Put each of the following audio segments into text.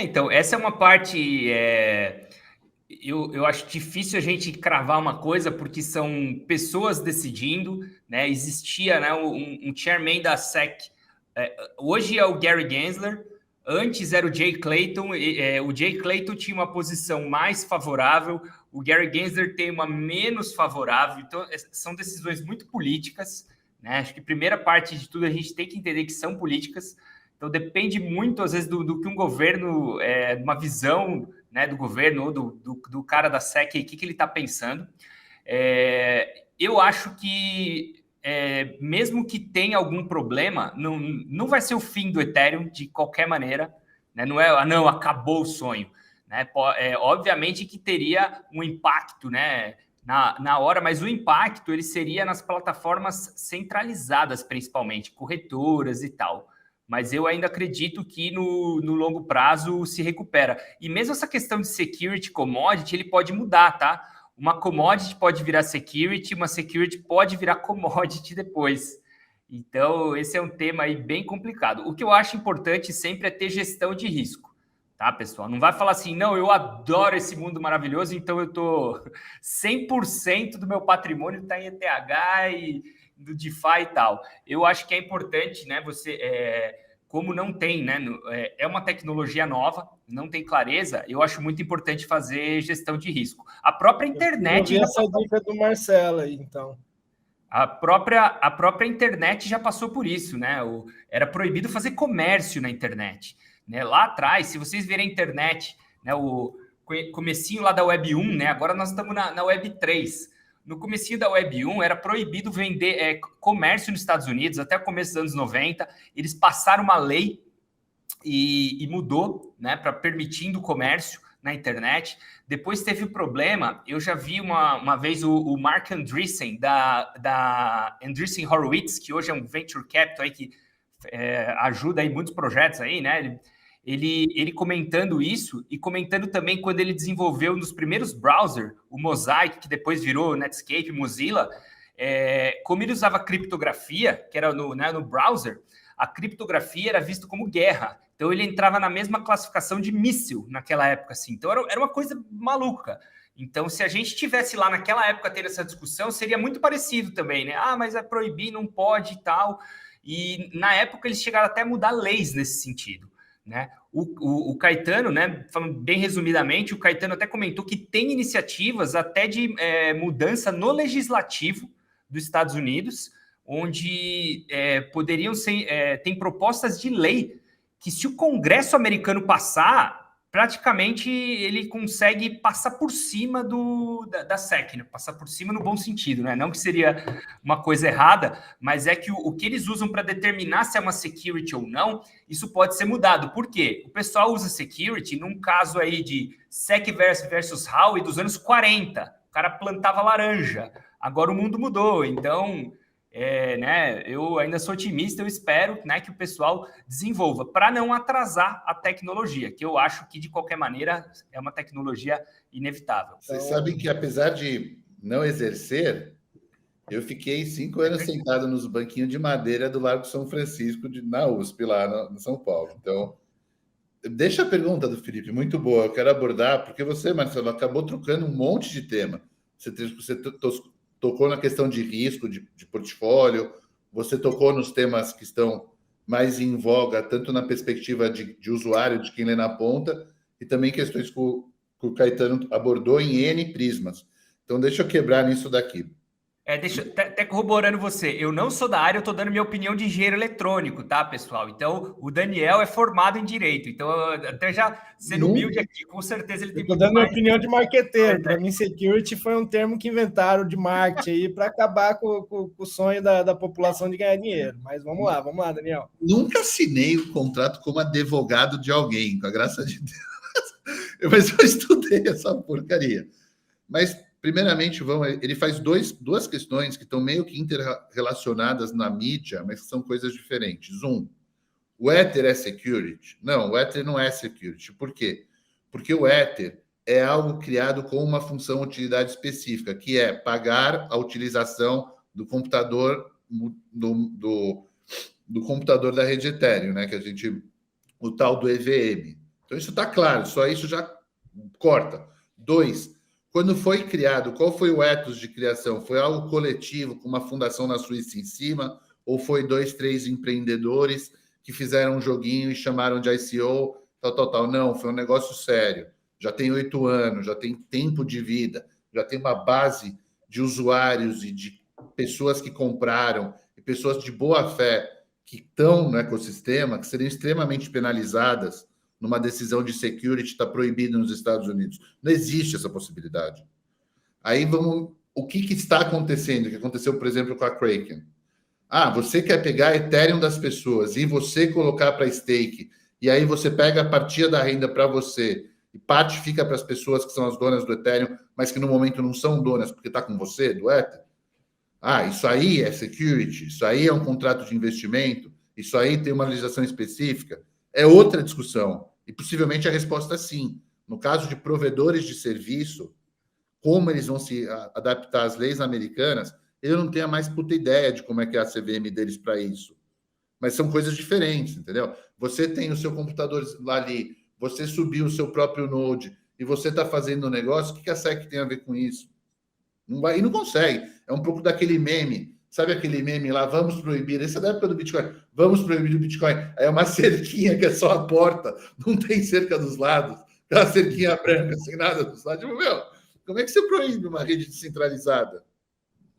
Então, essa é uma parte. Eu acho difícil a gente cravar uma coisa, porque são pessoas decidindo, né? Existia, né, um chairman da SEC. Hoje é o Gary Gensler, antes era o Jay Clayton. O Jay Clayton tinha uma posição mais favorável, o Gary Gensler tem uma menos favorável. Então, são decisões muito políticas, né? Acho que a primeira parte de tudo a gente tem que entender que são políticas. Então, depende muito, às vezes, do que um governo, uma visão, né, do governo ou do cara da SEC, o que ele está pensando. Eu acho que, mesmo que tenha algum problema, não vai ser o fim do Ethereum de qualquer maneira. Né? Não é, não, acabou o sonho. Né? Obviamente que teria um impacto, né, na hora, mas o impacto ele seria nas plataformas centralizadas, principalmente, corretoras e tal. Mas eu ainda acredito que no longo prazo se recupera. E mesmo essa questão de security commodity, ele pode mudar, tá? Uma commodity pode virar security, uma security pode virar commodity depois. Então, esse é um tema aí bem complicado. O que eu acho importante sempre é ter gestão de risco, tá, pessoal? Não vai falar assim, não, eu adoro esse mundo maravilhoso, então eu tô 100% do meu patrimônio está em ETH e do DeFi e tal. Eu acho que é importante, né, como não tem, né, é uma tecnologia nova, não tem clareza, eu acho muito importante fazer gestão de risco. A própria internet... Eu vi essa dica do Marcelo aí, então. A própria internet já passou por isso, né? Era proibido fazer comércio na internet. Né? Lá atrás, se vocês verem a internet, né, o comecinho lá da Web 1, né? Agora nós estamos na Web 3. No comecinho da Web 1 era proibido vender comércio nos Estados Unidos até o começo dos anos 90. Eles passaram uma lei e mudou, né, para permitindo o comércio na internet. Depois teve o problema, eu já vi uma vez o Mark Andreessen, da Andreessen Horowitz, que hoje é um venture capital aí que ajuda aí muitos projetos aí, né? Ele comentando isso e comentando também quando ele desenvolveu nos primeiros browsers, o Mosaic, que depois virou Netscape, Mozilla, como ele usava criptografia, que era no browser, a criptografia era vista como guerra. Então, ele entrava na mesma classificação de míssil naquela época, assim. Então, era uma coisa maluca. Então, se a gente tivesse lá naquela época tendo essa discussão, seria muito parecido também, né? Ah, mas é proibir, não pode e tal. E, na época, eles chegaram até a mudar leis nesse sentido, né? O Caetano, né, falando bem resumidamente, o Caetano até comentou que tem iniciativas até de mudança no legislativo dos Estados Unidos, onde poderiam ser... tem propostas de lei que, se o Congresso americano passar, praticamente ele consegue passar por cima da SEC, né? Passar por cima no bom sentido, né? Não que seria uma coisa errada, mas é que o que eles usam para determinar se é uma security ou não, isso pode ser mudado. Por quê? O pessoal usa security num caso aí de SEC versus Howey dos anos 40. O cara plantava laranja. Agora o mundo mudou, então... né, eu ainda sou otimista, eu espero, né, que o pessoal desenvolva para não atrasar a tecnologia, que eu acho que, de qualquer maneira, é uma tecnologia inevitável. Vocês sabem que, apesar de não exercer, eu fiquei 5 anos sentado nos banquinhos de madeira do Largo São Francisco, na USP, lá no São Paulo. Então, deixa a pergunta do Felipe, muito boa, eu quero abordar, porque você, Marcelo, acabou trocando um monte de tema. Você tocou na questão de risco, de portfólio, você tocou nos temas que estão mais em voga, tanto na perspectiva de usuário, de quem lê na ponta, e também questões que o Caetano abordou em N prismas. Então, deixa eu quebrar nisso daqui. Deixa até corroborando você, eu não sou da área, eu estou dando minha opinião de engenheiro eletrônico, tá, pessoal? Então, o Daniel é formado em Direito, então, até já sendo humilde aqui, com certeza ele tem muito mais... Eu estou dando minha opinião de marqueteiro, para mim security foi um termo que inventaram de marketing aí para acabar com o sonho da população de ganhar dinheiro, mas vamos lá, Daniel. Nunca assinei um contrato como advogado de alguém, com a graça de Deus, mas eu estudei essa porcaria. Mas... primeiramente, ele faz duas questões que estão meio que interrelacionadas na mídia, mas que são coisas diferentes. O Ether é security? Não, o Ether não é security. Por quê? Porque o Ether é algo criado com uma função utilidade específica, que é pagar a utilização do computador do computador da rede Ethereum, né? O tal do EVM. Então, isso está claro, só isso já corta. 2, quando foi criado, qual foi o ethos de criação? Foi algo coletivo, com uma fundação na Suíça em cima, ou foi 2, 3 empreendedores que fizeram um joguinho e chamaram de ICO, tal? Não, foi um negócio sério. Já tem 8 anos, já tem tempo de vida, já tem uma base de usuários e de pessoas que compraram, e pessoas de boa fé que estão no ecossistema, que seriam extremamente penalizadas numa decisão de security, está proibido nos Estados Unidos. Não existe essa possibilidade. Aí vamos... O que está acontecendo? O que aconteceu, por exemplo, com a Kraken? Você quer pegar Ethereum das pessoas e você colocar para stake, e aí você pega a partia da renda para você, e parte fica para as pessoas que são as donas do Ethereum, mas que no momento não são donas, porque está com você, do Ether. Isso aí é security, isso aí é um contrato de investimento, isso aí tem uma legislação específica. É outra discussão. E possivelmente a resposta é sim. No caso de provedores de serviço, como eles vão se adaptar às leis americanas, eu não tenho a mais puta ideia de como é que é a CVM deles para isso. Mas são coisas diferentes, entendeu? Você tem o seu computador lá ali, você subiu o seu próprio Node e você está fazendo um negócio, o que a SEC tem a ver com isso? Não vai, e não consegue. É um pouco daquele meme. Sabe aquele meme lá, vamos proibir? Esse é da época do Bitcoin. Vamos proibir o Bitcoin. É uma cerquinha que é só a porta, não tem cerca dos lados. Aquela cerquinha branca, sem nada dos lados. Tipo, como é que você proíbe uma rede descentralizada?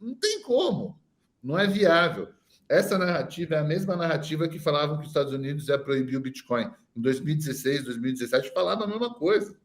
Não tem como. Não é viável. Essa narrativa é a mesma narrativa que falavam que os Estados Unidos ia proibir o Bitcoin. Em 2016, 2017, falavam a mesma coisa.